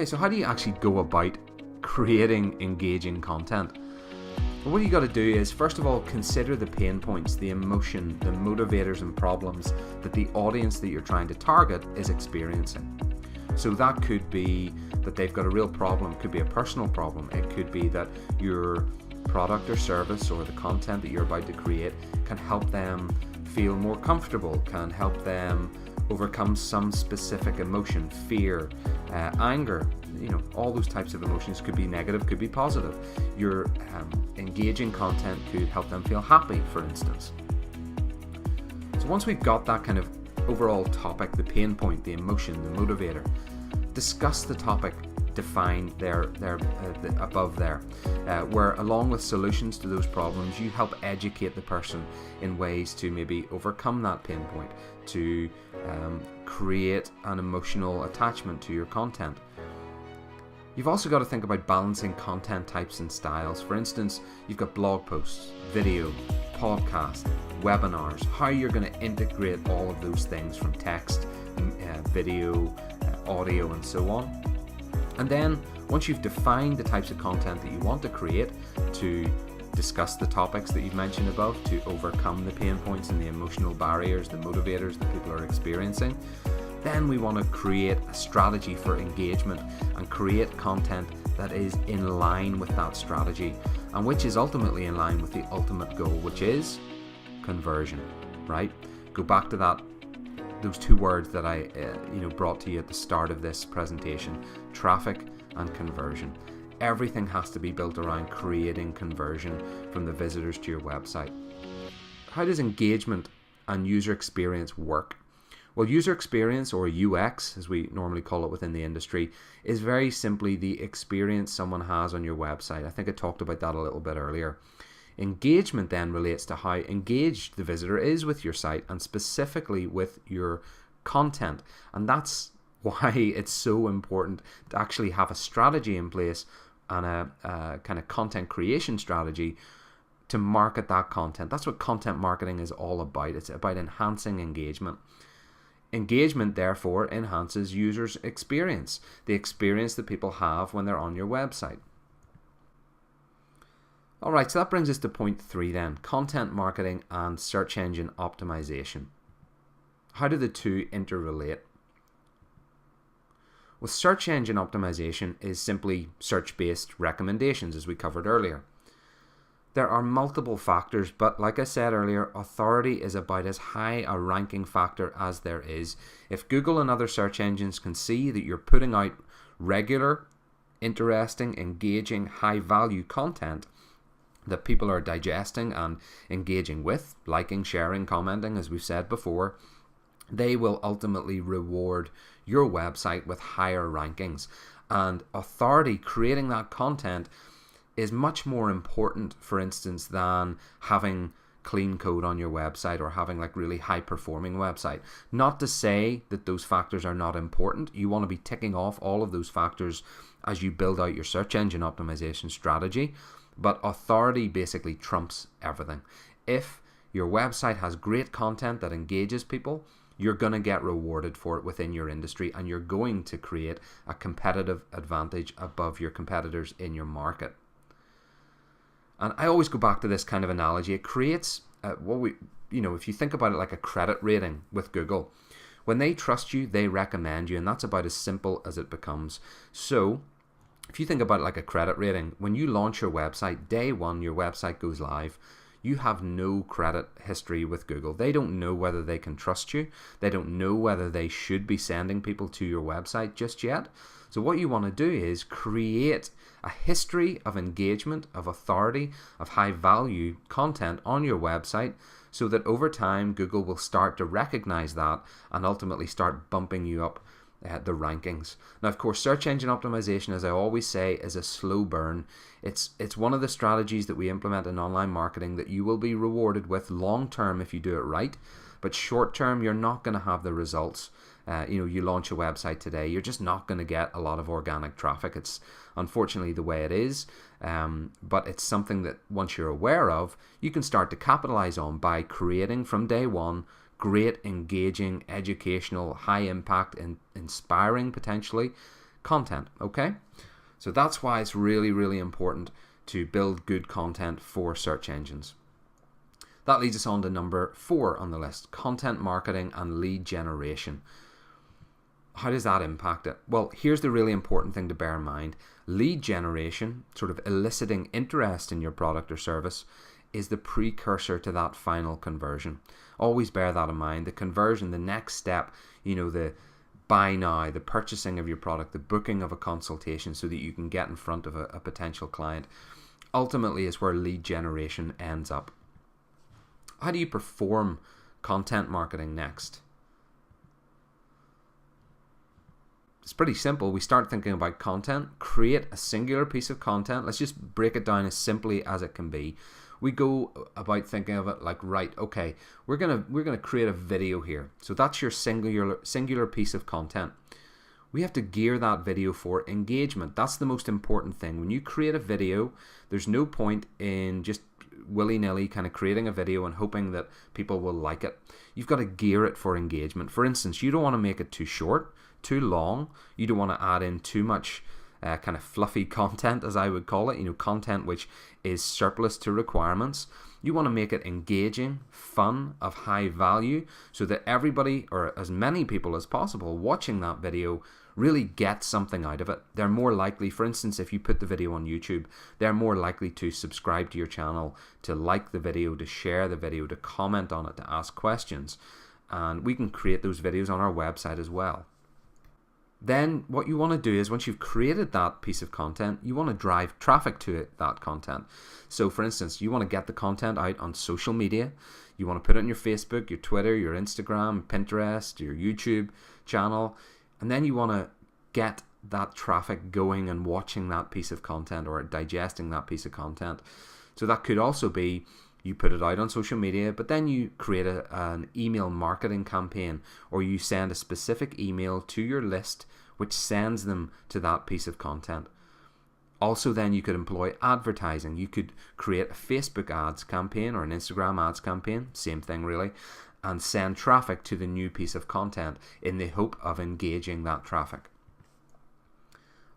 so how do you actually go about creating engaging content? Well, what you got to do is, first of all, consider the pain points, the emotion, the motivators and problems that the audience that you're trying to target is experiencing. So that could be that they've got a real problem, it could be a personal problem, it could be that your product or service or the content that you're about to create can help them feel more comfortable, can help them overcome some specific emotion, fear, anger, all those types of emotions. Could be negative, could be positive. Your engaging content could help them feel happy, for instance. So once we've got that kind of overall topic, the pain point, the emotion, the motivator, discuss the topic defined there above there, where along with solutions to those problems, you help educate the person in ways to maybe overcome that pain point, to create an emotional attachment to your content. You've also got to think about balancing content types and styles. For instance, you've got blog posts, video, podcast, webinars, how you're going to integrate all of those things from text, video, audio, and so on. And then once you've defined the types of content that you want to create to discuss the topics that you've mentioned above, to overcome the pain points and the emotional barriers, the motivators that people are experiencing, then we want to create a strategy for engagement and create content that is in line with that strategy, and which is ultimately in line with the ultimate goal, which is conversion, right? Go back to those two words that I brought to you at the start of this presentation: traffic and conversion. Everything has to be built around creating conversion from the visitors to your website. How does engagement and user experience work? Well, user experience, or UX as we normally call it within the industry, is very simply the experience someone has on your website. I think I talked about that a little bit earlier. Engagement then relates to how engaged the visitor is with your site, and specifically with your content. And that's why it's so important to actually have a strategy in place and a kind of content creation strategy to market that content. That's what content marketing is all about. It's about enhancing engagement. Engagement, therefore, enhances users' experience, the experience that people have when they're on your website. Alright, so that brings us to point 3 then, content marketing and search engine optimization. How do the two interrelate? Well, search engine optimization is simply search-based recommendations, as we covered earlier. There are multiple factors, but like I said earlier, authority is about as high a ranking factor as there is. If Google and other search engines can see that you're putting out regular, interesting, engaging, high-value content that people are digesting and engaging with, liking, sharing, commenting, as we've said before, they will ultimately reward your website with higher rankings. And authority, creating that content, is much more important, for instance, than having clean code on your website or having like really high performing website. Not to say that those factors are not important. You want to be ticking off all of those factors as you build out your search engine optimization strategy, but authority basically trumps everything. If your website has great content that engages people, you're going to get rewarded for it within your industry, and you're going to create a competitive advantage above your competitors in your market. And I always go back to this kind of analogy. It creates if you think about it like a credit rating with Google. When they trust you, they recommend you, and that's about as simple as it becomes. So if you think about it like a credit rating, when you launch your website, day one, your website goes live, you have no credit history with Google. They don't know whether they can trust you. They don't know whether they should be sending people to your website just yet. So what you want to do is create a history of engagement, of authority, of high value content on your website, so that over time Google will start to recognize that and ultimately start bumping you up the rankings. Now, of course, search engine optimization, as I always say, is a slow burn. It's one of the strategies that we implement in online marketing that you will be rewarded with long term if you do it right, but short term you're not going to have the results. You launch a website today, you're just not going to get a lot of organic traffic. It's unfortunately the way it is, but it's something that once you're aware of, you can start to capitalize on by creating from day one great, engaging, educational, high impact, and inspiring potentially content, okay? So that's why it's really, really important to build good content for search engines. That leads us on to number 4 on the list, content marketing and lead generation. How does that impact it? Well, here's the really important thing to bear in mind. Lead generation, sort of eliciting interest in your product or service, is the precursor to that final conversion. Always bear that in mind. The conversion, the next step, the buy now, the purchasing of your product, the booking of a consultation so that you can get in front of a potential client, ultimately is where lead generation ends up. How do you perform content marketing next? It's pretty simple. We start thinking about content, create a singular piece of content. Let's just break it down as simply as it can be. We go about thinking of it like, right, okay, we're gonna create a video here. So that's your singular piece of content. We have to gear that video for engagement. That's the most important thing. When you create a video, there's no point in just willy-nilly kind of creating a video and hoping that people will like it. You've got to gear it for engagement. For instance, you don't want to make it too short, too long. You don't want to add in too much kind of fluffy content, as I would call it, content which is surplus to requirements. You want to make it engaging, fun, of high value, so that everybody, or as many people as possible watching that video, really get something out of it. They're more likely, for instance, if you put the video on YouTube, they're more likely to subscribe to your channel, to like the video, to share the video, to comment on it, to ask questions. And we can create those videos on our website as well. Then what you want to do is, once you've created that piece of content, you want to drive traffic to that content. So for instance, you want to get the content out on social media. You want to put it on your Facebook, your Twitter, your Instagram, Pinterest, your YouTube channel. And then you want to get that traffic going and watching that piece of content or digesting that piece of content. So that could also be you put it out on social media, but then you create an email marketing campaign, or you send a specific email to your list which sends them to that piece of content. Also then you could employ advertising. You could create a Facebook ads campaign or an Instagram ads campaign, same thing really, and send traffic to the new piece of content in the hope of engaging that traffic.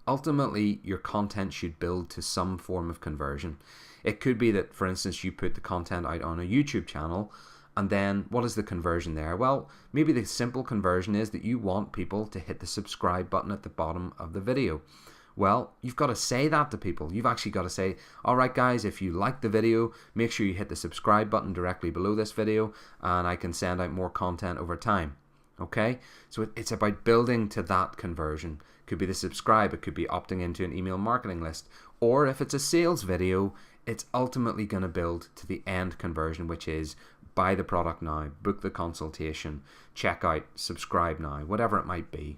Ultimately, your content should build to some form of conversion. It could be that, for instance, you put the content out on a YouTube channel, and then what is the conversion there? Well, maybe the simple conversion is that you want people to hit the subscribe button at the bottom of the video. Well, you've got to say that to people. You've actually got to say, all right guys, if you like the video, make sure you hit the subscribe button directly below this video, and I can send out more content over time. Okay, so it's about building to that conversion. It could be the subscribe, it could be opting into an email marketing list, or if it's a sales video, it's ultimately going to build to the end conversion, which is buy the product now, book the consultation, check out, subscribe now, whatever it might be.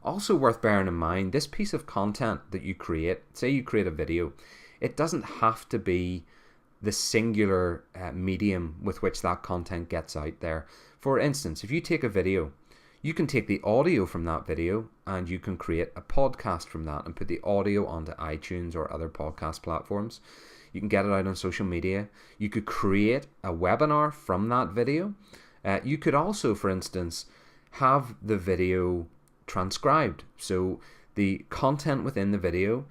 Also worth bearing in mind, this piece of content that you create, say you create a video, it doesn't have to be the singular medium with which that content gets out there. For instance, if you take a video, you can take the audio from that video and you can create a podcast from that and put the audio onto iTunes or other podcast platforms. You can get it out on social media. You could create a webinar from that video. You could also, for instance, have the video transcribed. So the content within the video,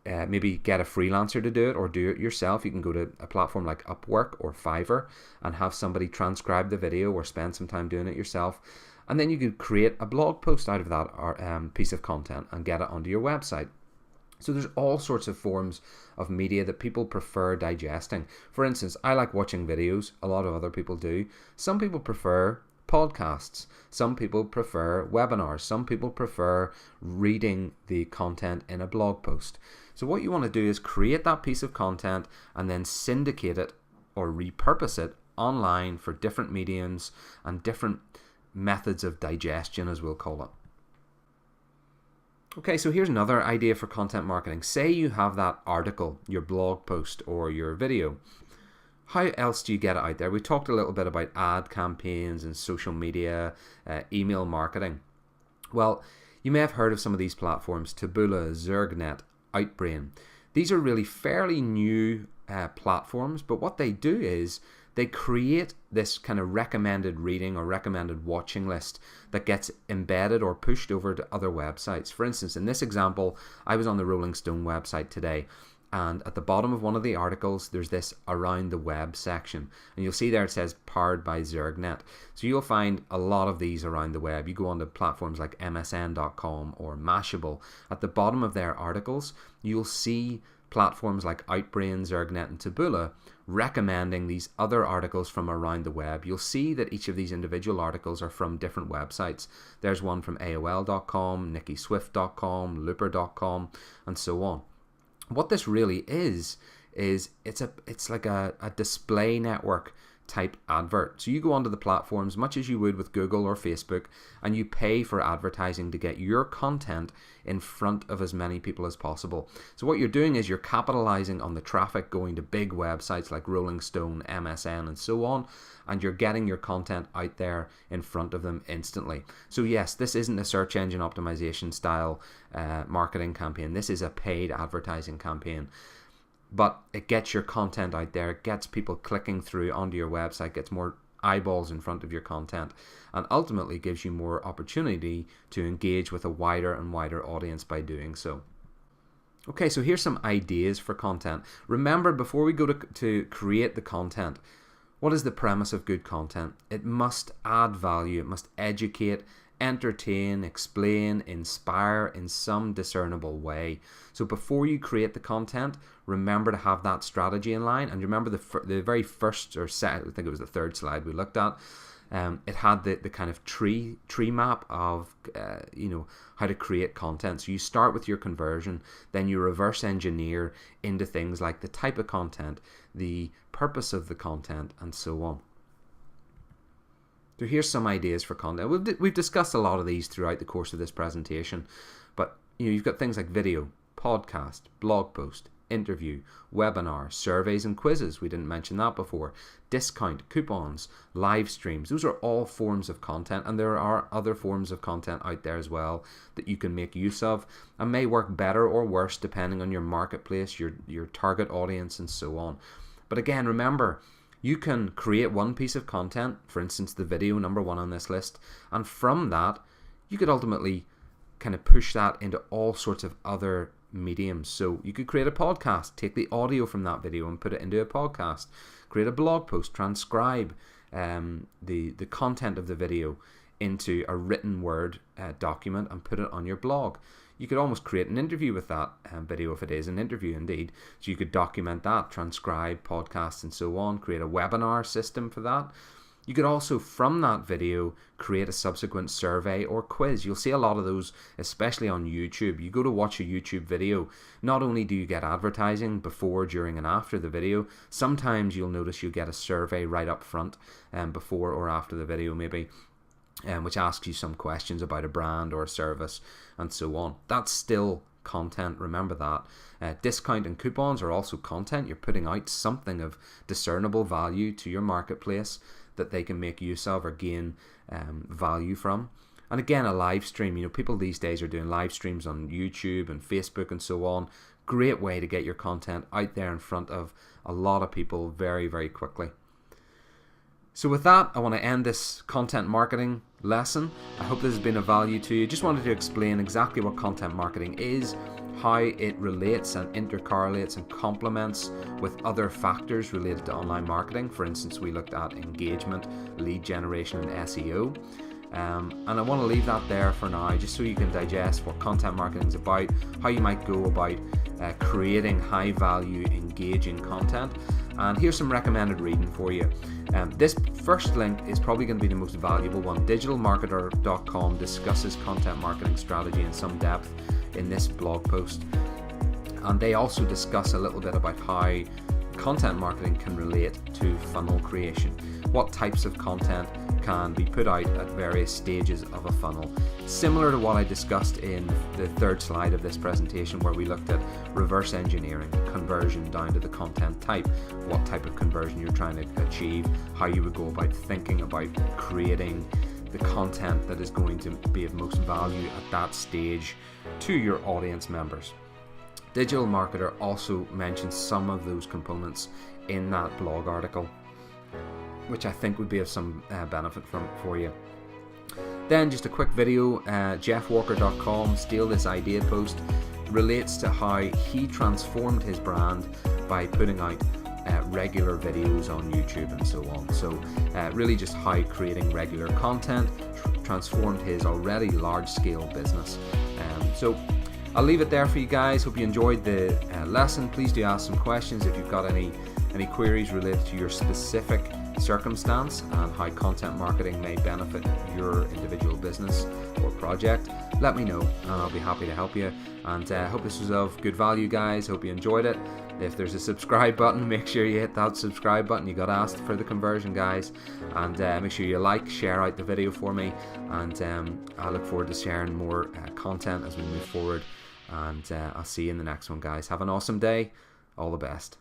maybe get a freelancer to do it or do it yourself. You can go to a platform like Upwork or Fiverr and have somebody transcribe the video or spend some time doing it yourself. And then you could create a blog post out of that piece of content and get it onto your website. So there's all sorts of forms of media that people prefer digesting. For instance, I like watching videos. A lot of other people do. Some people prefer podcasts. Some people prefer webinars. Some people prefer reading the content in a blog post. So what you want to do is create that piece of content and then syndicate it or repurpose it online for different mediums and different methods of digestion, as we'll call it. Okay, so here's another idea for content marketing. Say you have that article, your blog post or your video. How else do you get it out there? We talked a little bit about ad campaigns and social media, email marketing. Well, you may have heard of some of these platforms, Taboola, Zergnet, Outbrain. These are really fairly new platforms, but what they do is they create this kind of recommended reading or recommended watching list that gets embedded or pushed over to other websites. For instance, in this example, I was on the Rolling Stone website today, and at the bottom of one of the articles there's this around the web section, and you'll see there it says powered by ZergNet. So you'll find a lot of these around the web. You go onto platforms like msn.com or Mashable, at the bottom of their articles you'll see platforms like Outbrain, ZergNet and Taboola recommending these other articles from around the web. You'll see that each of these individual articles are from different websites. There's one from AOL.com, NikkiSwift.com, Looper.com and so on. What this really is it's like a display network type advert. So you go onto the platforms much as you would with Google or Facebook, and you pay for advertising to get your content in front of as many people as possible. So what you're doing is you're capitalizing on the traffic going to big websites like Rolling Stone, MSN and so on, and you're getting your content out there in front of them instantly. So yes, this isn't a search engine optimization style marketing campaign. This is a paid advertising campaign. But it gets your content out there, it gets people clicking through onto your website, gets more eyeballs in front of your content, and ultimately gives you more opportunity to engage with a wider and wider audience by doing so. Okay, so here's some ideas for content. Remember, before we go to create the content, what is the premise of good content? It must add value, it must educate, entertain, explain, inspire in some discernible way. So before you create the content, remember to have that strategy in line. And remember the very first or second, I think it was the third slide we looked at, it had the kind of tree map of how to create content. So you start with your conversion, then you reverse engineer into things like the type of content, the purpose of the content, and so on. So here's some ideas for content. We've discussed a lot of these throughout the course of this presentation, but you've got things like video, podcast, blog post, interview, webinar, surveys and quizzes. We didn't mention that before. Discount, coupons, live streams. Those are all forms of content, and there are other forms of content out there as well that you can make use of and may work better or worse depending on your marketplace, your target audience and so on. But again, remember, you can create one piece of content, for instance the video, number one on this list, and from that you could ultimately kind of push that into all sorts of other mediums. So you could create a podcast, take the audio from that video and put it into a podcast, create a blog post, transcribe the content of the video into a written Word document and put it on your blog. You could almost create an interview with that video if it is an interview indeed. So you could document that, transcribe podcasts and so on, create a webinar system for that. You could also, from that video, create a subsequent survey or quiz. You'll see a lot of those, especially on YouTube. You go to watch a YouTube video, not only do you get advertising before, during and after the video, sometimes you'll notice you get a survey right up front before or after the video maybe, which asks you some questions about a brand or a service and so on. That's still content, remember that. Discount and coupons are also content. You're putting out something of discernible value to your marketplace that they can make use of or gain value from. And again, a live stream. People these days are doing live streams on YouTube and Facebook and so on. Great way to get your content out there in front of a lot of people very, very quickly. So with that, I want to end this content marketing lesson. I hope this has been of value to you. Just wanted to explain exactly what content marketing is, how it relates and intercorrelates and complements with other factors related to online marketing. For instance, we looked at engagement, lead generation and SEO. And I want to leave that there for now, just so you can digest what content marketing is about, how you might go about creating high value, engaging content. And here's some recommended reading for you. This first link is probably going to be the most valuable one. Digitalmarketer.com discusses content marketing strategy in some depth in this blog post. And they also discuss a little bit about how content marketing can relate to funnel creation. What types of content can be put out at various stages of a funnel. Similar to what I discussed in the third slide of this presentation, where we looked at reverse engineering, conversion down to the content type, what type of conversion you're trying to achieve, how you would go about thinking about creating the content that is going to be of most value at that stage to your audience members. Digital Marketer also mentions some of those components in that blog article. which I think would be of some benefit for you. Then just a quick video, jeffwalker.com, Steal This Idea post, relates to how he transformed his brand by putting out regular videos on YouTube and so on. So really just how creating regular content transformed his already large-scale business. So I'll leave it there for you guys. Hope you enjoyed the lesson. Please do ask some questions if you've got any queries related to your specific circumstance and how content marketing may benefit your individual business or project. Let me know and I'll be happy to help you. And hope this was of good value, guys. Hope you enjoyed it. If there's a subscribe button, make sure you hit that subscribe button. You got asked for the conversion, guys. And make sure you share out the video for me. And I look forward to sharing more content as we move forward. And I'll see you in the next one, guys. Have an awesome day. All the best.